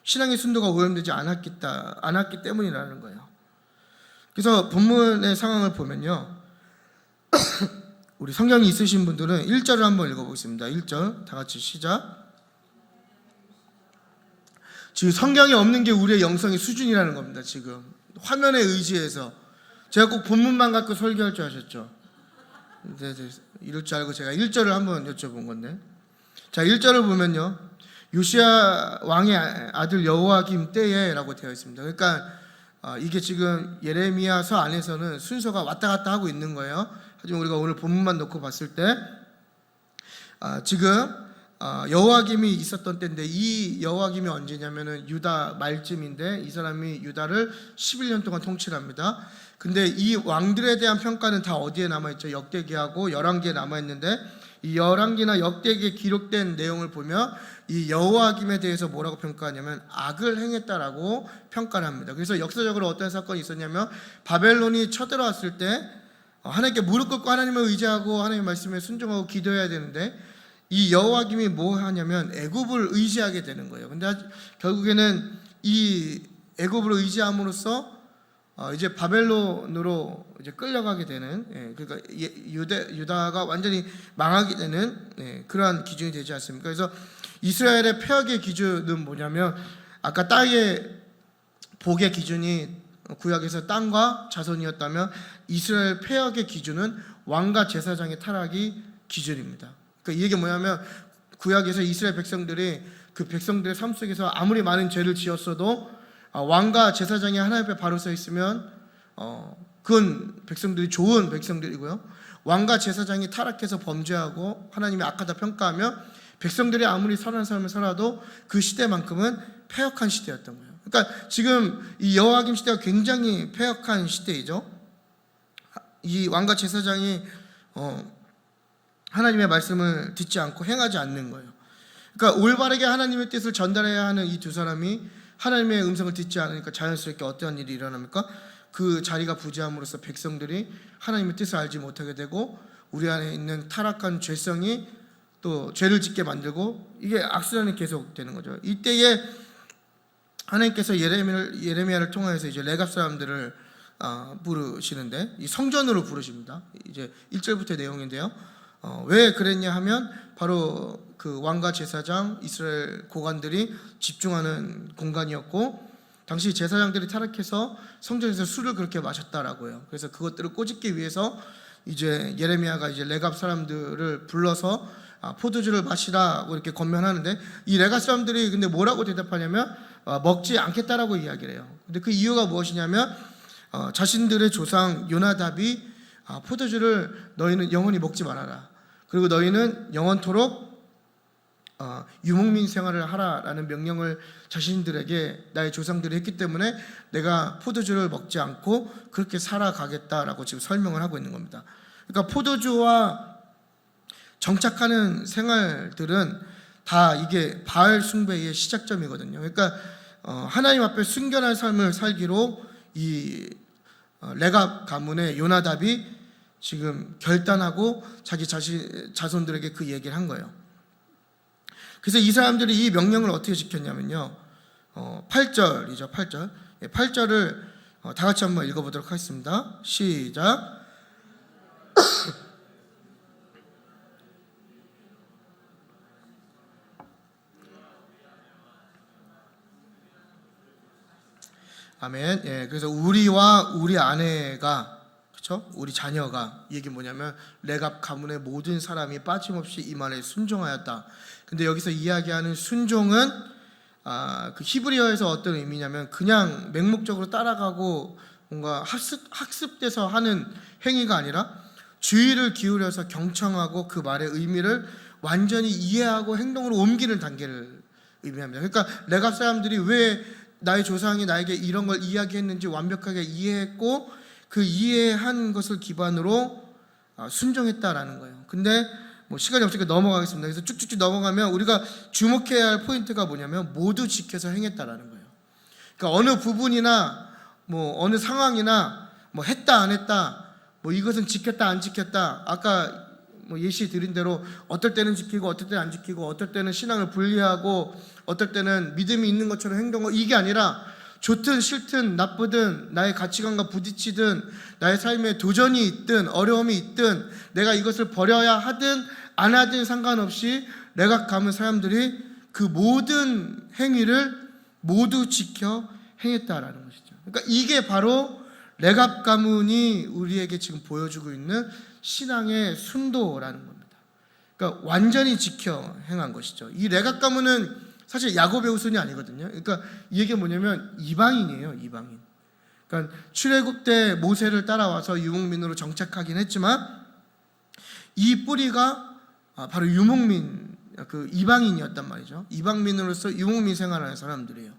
신앙의 순도가 오염되지 않았기 때문이라는 거예요. 그래서 본문의 상황을 보면요, 우리 성경이 있으신 분들은 1절을 한번 읽어보겠습니다. 1절 다 같이 시작. 지금 성경이 없는 게 우리의 영성의 수준이라는 겁니다. 지금 화면에 의지해서 제가 꼭 본문만 갖고 설교할 줄 아셨죠? 네, 이럴 줄 알고 제가 1절을 한번 여쭤본 건데, 자 1절을 보면요, 요시야 왕의 아들 여호야김 때에라고 되어 있습니다. 그러니까 이게 지금 예레미야서 안에서는 순서가 왔다 갔다 하고 있는 거예요. 하지만 우리가 오늘 본문만 놓고 봤을 때 지금 여호야김이 있었던 때인데, 이 여호야김이 언제냐면은 유다 말쯤인데, 이 사람이 유다를 11년 동안 통치를 합니다. 근데 이 왕들에 대한 평가는 다 어디에 남아있죠? 역대기하고 열왕기에 남아있는데, 이 열왕기나 역대기에 기록된 내용을 보면 이 여호야김에 대해서 뭐라고 평가하냐면 악을 행했다라고 평가를 합니다. 그래서 역사적으로 어떤 사건이 있었냐면, 바벨론이 쳐들어왔을 때 하나님께 무릎 꿇고 하나님을 의지하고 하나님의 말씀에 순종하고 기도해야 되는데, 이 여호야김이 뭐 하냐면 애굽을 의지하게 되는 거예요. 근데 결국에는 이 애굽을 의지함으로써 이제 바벨론으로 이제 끌려가게 되는, 그러니까 유다가 완전히 망하게 되는 그러한 기준이 되지 않습니까? 그래서 이스라엘의 폐역의 기준은 뭐냐면, 아까 땅의 복의 기준이 구약에서 땅과 자손이었다면, 이스라엘 폐역의 기준은 왕과 제사장의 타락이 기준입니다. 그러니까 이 얘기가 뭐냐면, 구약에서 이스라엘 백성들이 그 백성들의 삶 속에서 아무리 많은 죄를 지었어도 왕과 제사장이 하나님 앞에 바로 서 있으면 그건 백성들이 좋은 백성들이고요, 왕과 제사장이 타락해서 범죄하고 하나님이 악하다 평가하면 백성들이 아무리 선한 삶을 살아도 그 시대만큼은 패역한 시대였던 거예요. 그러니까 지금 이 여호야김 시대가 굉장히 패역한 시대이죠. 이 왕과 제사장이 하나님의 말씀을 듣지 않고 행하지 않는 거예요. 그러니까 올바르게 하나님의 뜻을 전달해야 하는 이 두 사람이 하나님의 음성을 듣지 않으니까 자연스럽게 어떠한 일이 일어납니까? 그 자리가 부재함으로써 백성들이 하나님의 뜻을 알지 못하게 되고, 우리 안에 있는 타락한 죄성이 또 죄를 짓게 만들고, 이게 악순환이 계속되는 거죠. 이때에 하나님께서 예레미야를 통해서 이제 레갑 사람들을 부르시는데, 이 성전으로 부르십니다. 이제 1절부터 내용인데요. 왜 그랬냐 하면, 바로 그 왕과 제사장, 이스라엘 고관들이 집중하는 공간이었고, 당시 제사장들이 타락해서 성전에서 술을 그렇게 마셨다라고요. 그래서 그것들을 꼬집기 위해서 이제 예레미야가 이제 레갑 사람들을 불러서 포도주를 마시라고 이렇게 권면하는데, 이 레갑 사람들이 근데 뭐라고 대답하냐면 먹지 않겠다라고 이야기를 해요. 근데 그 이유가 무엇이냐면, 자신들의 조상 요나답이 포도주를 너희는 영원히 먹지 말아라, 그리고 너희는 영원토록 유목민 생활을 하라라는 명령을 자신들에게, 나의 조상들이 했기 때문에 내가 포도주를 먹지 않고 그렇게 살아가겠다라고 지금 설명을 하고 있는 겁니다. 그러니까 포도주와 정착하는 생활들은 다 이게 바알 숭배의 시작점이거든요. 그러니까 하나님 앞에 순결한 삶을 살기로 이 레갑 가문의 요나답이 지금 결단하고 자기 자손들에게 그 얘기를 한 거예요. 그래서 이 사람들이 이 명령을 어떻게 지켰냐면요, 8절이죠. 8절을 다 같이 한번 읽어보도록 하겠습니다. 시작. 아멘. 그래서 우리와 우리 아내가, 그렇죠? 우리 자녀가, 이게 뭐냐면 레갑 가문의 모든 사람이 빠짐없이 이 말에 순종하였다. 근데 여기서 이야기하는 순종은 그 히브리어에서 어떤 의미냐면, 그냥 맹목적으로 따라가고 뭔가 학습돼서 하는 행위가 아니라 주의를 기울여서 경청하고 그 말의 의미를 완전히 이해하고 행동으로 옮기는 단계를 의미합니다. 그러니까 레갑 사람들이 왜 나의 조상이 나에게 이런 걸 이야기했는지 완벽하게 이해했고, 그 이해한 것을 기반으로 순종했다라는 거예요. 근데 뭐 시간이 없으니까 넘어가겠습니다. 그래서 쭉쭉쭉 넘어가면 우리가 주목해야 할 포인트가 뭐냐면, 모두 지켜서 행했다라는 거예요. 그러니까 어느 부분이나 뭐 어느 상황이나 뭐 했다 안 했다, 뭐 이것은 지켰다 안 지켰다, 아까 뭐 예시 드린 대로 어떨 때는 지키고 어떨 때는 안 지키고, 어떨 때는 신앙을 분리하고 어떨 때는 믿음이 있는 것처럼 행동하고, 이게 아니라 좋든 싫든 나쁘든 나의 가치관과 부딪히든 나의 삶에 도전이 있든 어려움이 있든 내가 이것을 버려야 하든 안 하든 상관없이 레갑 가문 사람들이 그 모든 행위를 모두 지켜 행했다라는 것이죠. 그러니까 이게 바로 레갑 가문이 우리에게 지금 보여주고 있는 신앙의 순도라는 겁니다. 그러니까 완전히 지켜 행한 것이죠. 이 레갑 가문은 사실 야곱의 후손이 아니거든요. 그러니까 이 얘기가 뭐냐면 이방인이에요, 이방인. 그러니까 출애굽 때 모세를 따라와서 유목민으로 정착하긴 했지만 이 뿌리가 바로 유목민, 그 이방인이었단 말이죠. 이방민으로서 유목민 생활하는 사람들이에요.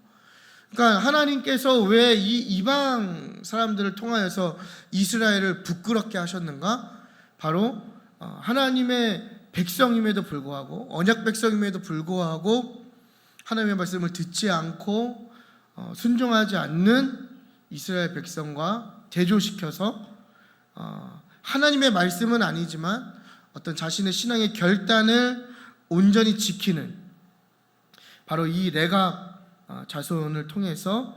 그러니까 하나님께서 왜 이 이방 사람들을 통하여서 이스라엘을 부끄럽게 하셨는가? 바로 하나님의 백성임에도 불구하고, 언약 백성임에도 불구하고 하나님의 말씀을 듣지 않고 순종하지 않는 이스라엘 백성과 대조시켜서 하나님의 말씀은 아니지만 어떤 자신의 신앙의 결단을 온전히 지키는, 바로 이 레갑 자손을 통해서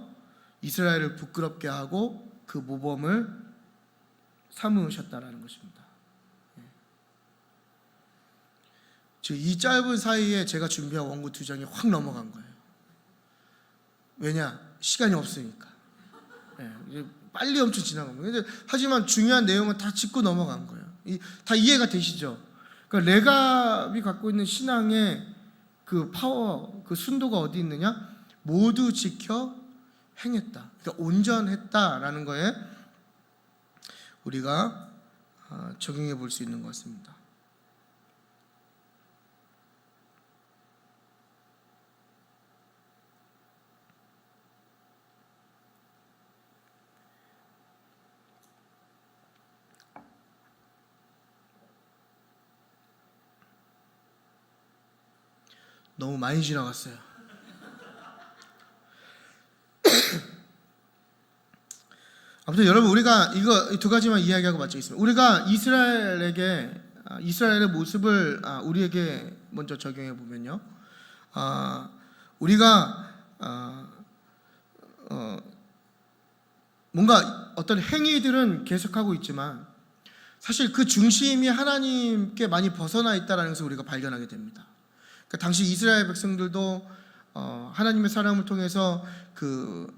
이스라엘을 부끄럽게 하고 그 모범을 삼으셨다라는 것입니다. 즉 이 짧은 사이에 제가 준비한 원고 2장이 확 넘어간 거예요. 왜냐? 시간이 없으니까. 빨리 엄청 지나간 거예요. 하지만 중요한 내용은 다 짚고 넘어간 거예요. 다 이해가 되시죠? 그러니까 레갑이 갖고 있는 신앙의 그 파워, 그 순도가 어디 있느냐? 모두 지켜 행했다. 그러니까 온전했다라는 거에 우리가 적용해 볼 수 있는 것 같습니다. 너무 많이 지나갔어요. 아무튼 여러분, 우리가 이거 2가지만 이야기하고 마치겠습니다. 우리가 이스라엘의 모습을 우리에게 먼저 적용해 보면요, 우리가 뭔가 어떤 행위들은 계속하고 있지만 사실 그 중심이 하나님께 많이 벗어나 있다는 것을 우리가 발견하게 됩니다. 그러니까 당시 이스라엘 백성들도 하나님의 사람을 통해서 그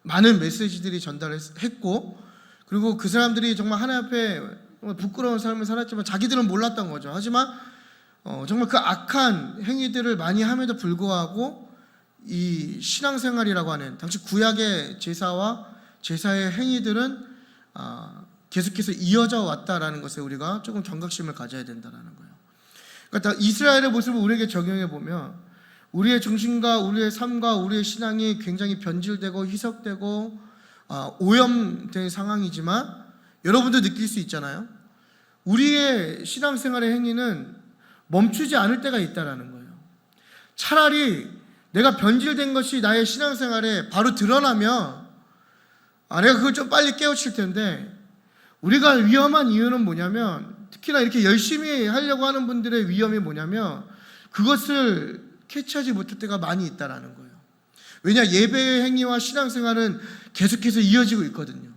많은 메시지들이 전달했고, 그리고 그 사람들이 정말 하나님 앞에 부끄러운 삶을 살았지만 자기들은 몰랐던 거죠. 하지만 정말 그 악한 행위들을 많이 함에도 불구하고 이 신앙생활이라고 하는 당시 구약의 제사와 제사의 행위들은 계속해서 이어져 왔다라는 것에 우리가 조금 경각심을 가져야 된다는 거예요. 그러니까 이스라엘의 모습을 우리에게 적용해 보면 우리의 정신과 우리의 삶과 우리의 신앙이 굉장히 변질되고 희석되고 오염된 상황이지만 여러분도 느낄 수 있잖아요. 우리의 신앙생활의 행위는 멈추지 않을 때가 있다는 거예요. 차라리 내가 변질된 것이 나의 신앙생활에 바로 드러나면 내가 그걸 좀 빨리 깨우칠 텐데, 우리가 위험한 이유는 뭐냐면, 특히나 이렇게 열심히 하려고 하는 분들의 위험이 뭐냐면 그것을 캐치하지 못할 때가 많이 있다는 거예요. 왜냐? 예배의 행위와 신앙생활은 계속해서 이어지고 있거든요.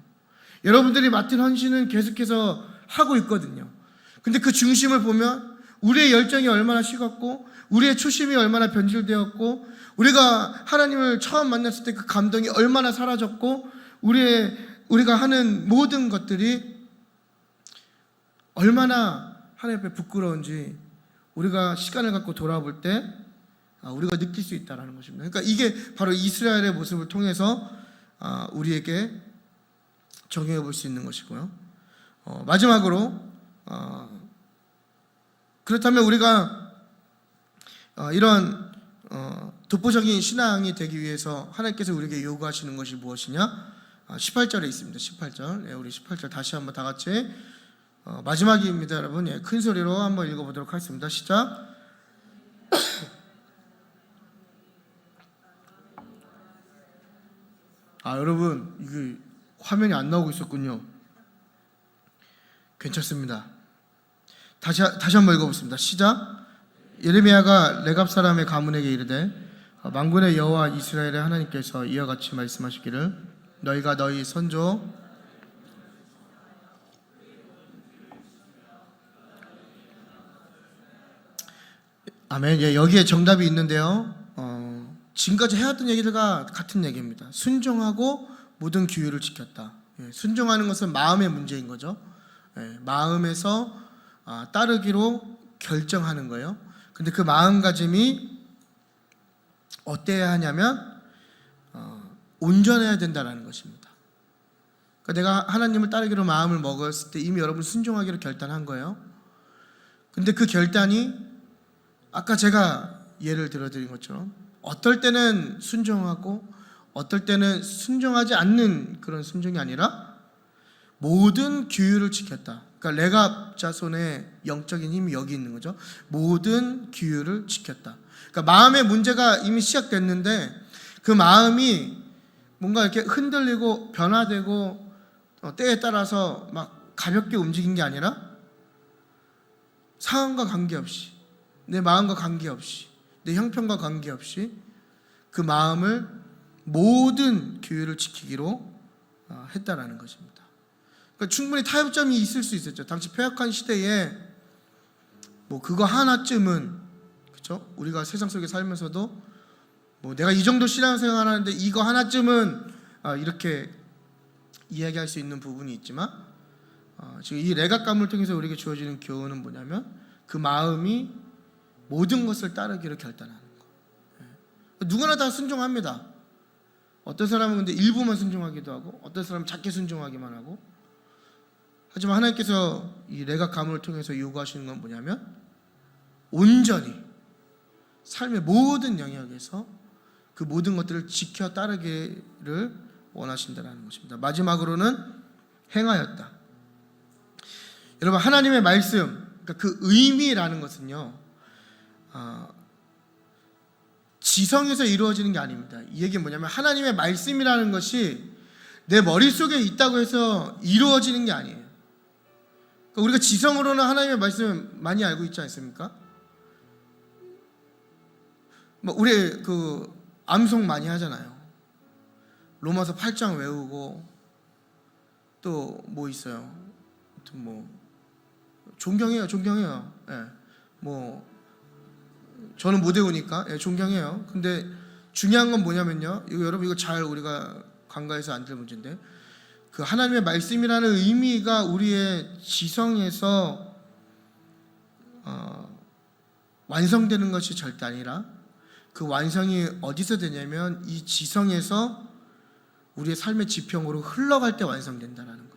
여러분들이 맡은 헌신은 계속해서 하고 있거든요. 근데 그 중심을 보면 우리의 열정이 얼마나 식었고, 우리의 초심이 얼마나 변질되었고, 우리가 하나님을 처음 만났을 때 그 감동이 얼마나 사라졌고, 우리가 하는 모든 것들이 얼마나 하나님 앞에 부끄러운지 우리가 시간을 갖고 돌아볼 때 우리가 느낄 수 있다는 것입니다. 그러니까 이게 바로 이스라엘의 모습을 통해서 우리에게 적용해 볼 수 있는 것이고요. 마지막으로 그렇다면 우리가 이런 독보적인 신앙이 되기 위해서 하나님께서 우리에게 요구하시는 것이 무엇이냐? 18절에 있습니다. 18절. 우리 18절 다시 한번 다 같이 마지막입니다, 여러분. 큰 소리로 한번 읽어보도록 하겠습니다. 시작. 여러분, 이게 화면이 안 나오고 있었군요. 괜찮습니다. 다시 한번 읽어보겠습니다. 시작. 예레미야가 레갑 사람의 가문에게 이르되 만군의 여호와 이스라엘의 하나님께서 이와 같이 말씀하시기를 너희가 너희 선조 아멘. 예, 여기에 정답이 있는데요. 지금까지 해왔던 얘기들과 같은 얘기입니다. 순종하고 모든 규율을 지켰다. 예, 순종하는 것은 마음의 문제인 거죠. 예, 마음에서 따르기로 결정하는 거예요. 근데 그 마음가짐이 어때야 하냐면 온전해야 된다는 것입니다. 그러니까 내가 하나님을 따르기로 마음을 먹었을 때 이미 여러분 순종하기로 결단한 거예요. 근데 그 결단이 아까 제가 예를 들어드린 것처럼 어떨 때는 순종하고 어떨 때는 순종하지 않는 그런 순종이 아니라 모든 규율을 지켰다. 그러니까 레갑 자손의 영적인 힘이 여기 있는 거죠. 모든 규율을 지켰다. 그러니까 마음의 문제가 이미 시작됐는데 그 마음이 뭔가 이렇게 흔들리고 변화되고 때에 따라서 막 가볍게 움직인 게 아니라 상황과 관계없이 내 마음과 관계없이 내 형편과 관계없이 그 마음을 모든 규율을 지키기로 했다라는 것입니다. 그러니까 충분히 타협점이 있을 수 있었죠. 당시 패역한 시대에 뭐 그거 하나쯤은 그렇죠? 우리가 세상 속에 살면서도 뭐 내가 이 정도 신앙생활 하는데 이거 하나쯤은 이렇게 이야기할 수 있는 부분이 있지만 지금 이 레갑감을 통해서 우리에게 주어지는 교훈은 뭐냐면 그 마음이 모든 것을 따르기로 결단하는 거. 누구나 다 순종합니다. 어떤 사람은 근데 일부만 순종하기도 하고 어떤 사람은 작게 순종하기만 하고. 하지만 하나님께서 이 레갑 가문을 통해서 요구하시는 건 뭐냐면 온전히 삶의 모든 영역에서 그 모든 것들을 지켜 따르기를 원하신다는 것입니다. 마지막으로는 행하였다. 여러분 하나님의 말씀, 그러니까 그 의미라는 것은요 지성에서 이루어지는 게 아닙니다. 이 얘기는 뭐냐면 하나님의 말씀이라는 것이 내 머릿속에 있다고 해서 이루어지는 게 아니에요. 그러니까 우리가 지성으로는 하나님의 말씀을 많이 알고 있지 않습니까? 뭐 우리 그 암송 많이 하잖아요. 로마서 8장 외우고 또 뭐 있어요? 뭐 존경해요. 예. 뭐 저는 못 외우니까 존경해요. 근데 중요한 건 뭐냐면요. 이거 여러분 이거 잘 우리가 관가에서 안 될 문제인데 그 하나님의 말씀이라는 의미가 우리의 지성에서 완성되는 것이 절대 아니라 그 완성이 어디서 되냐면 이 지성에서 우리의 삶의 지평으로 흘러갈 때 완성된다는 거예요.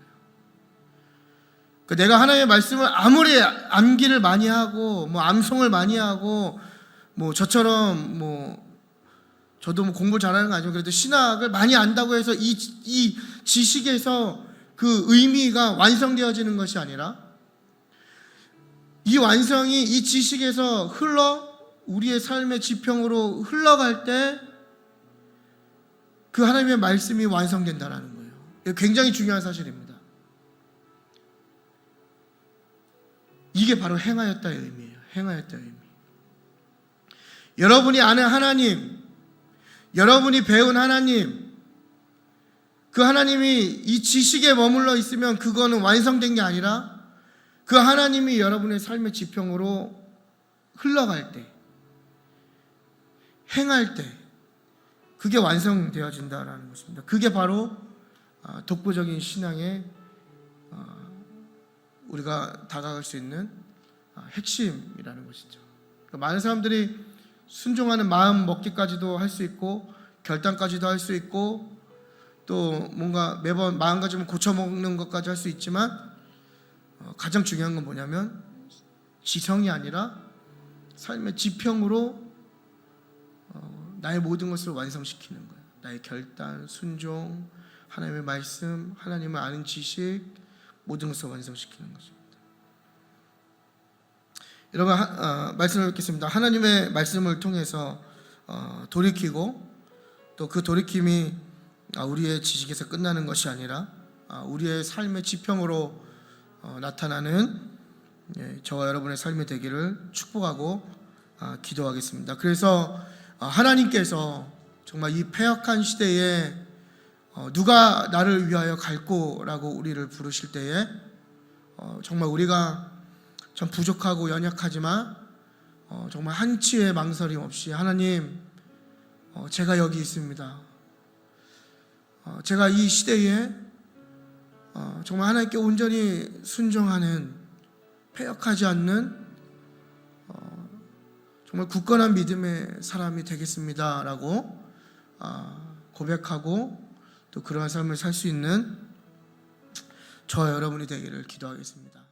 내가 하나님의 말씀을 아무리 암기를 많이 하고 뭐 암송을 많이 하고 뭐 저처럼 뭐 저도 뭐 공부를 잘하는 건 아니지만 그래도 신학을 많이 안다고 해서 이 지식에서 그 의미가 완성되어지는 것이 아니라 이 완성이 이 지식에서 우리의 삶의 지평으로 흘러갈 때 그 하나님의 말씀이 완성된다는 거예요. 이게 굉장히 중요한 사실입니다. 이게 바로 행하였다의 의미예요. 행하였다의 의미. 여러분이 아는 하나님, 여러분이 배운 하나님, 그 하나님이 이 지식에 머물러 있으면 그거는 완성된 게 아니라 그 하나님이 여러분의 삶의 지평으로 흘러갈 때, 행할 때 그게 완성되어진다는 것입니다. 그게 바로 독보적인 신앙의 우리가 다가갈 수 있는 핵심이라는 것이죠. 그러니까 많은 사람들이 순종하는 마음 먹기까지도 할 수 있고 결단까지도 할 수 있고 또 뭔가 매번 마음가짐을 고쳐먹는 것까지 할 수 있지만 가장 중요한 건 뭐냐면 지성이 아니라 삶의 지평으로 나의 모든 것을 완성시키는 거예요. 나의 결단, 순종, 하나님의 말씀, 하나님을 아는 지식 모든 것을 완성시키는 것입니다. 여러분 말씀을 읽겠습니다. 하나님의 말씀을 통해서 돌이키고 또 그 돌이킴이 우리의 지식에서 끝나는 것이 아니라 우리의 삶의 지평으로 나타나는 저와 여러분의 삶이 되기를 축복하고 기도하겠습니다. 그래서 하나님께서 정말 이 패역한 시대에 누가 나를 위하여 갈꼬라고 우리를 부르실 때에 정말 우리가 참 부족하고 연약하지만 정말 한치의 망설임 없이 하나님, 제가 여기 있습니다. 제가 이 시대에 정말 하나님께 온전히 순종하는, 패역하지 않는 정말 굳건한 믿음의 사람이 되겠습니다라고 고백하고 또 그러한 삶을 살 수 있는 저와 여러분이 되기를 기도하겠습니다.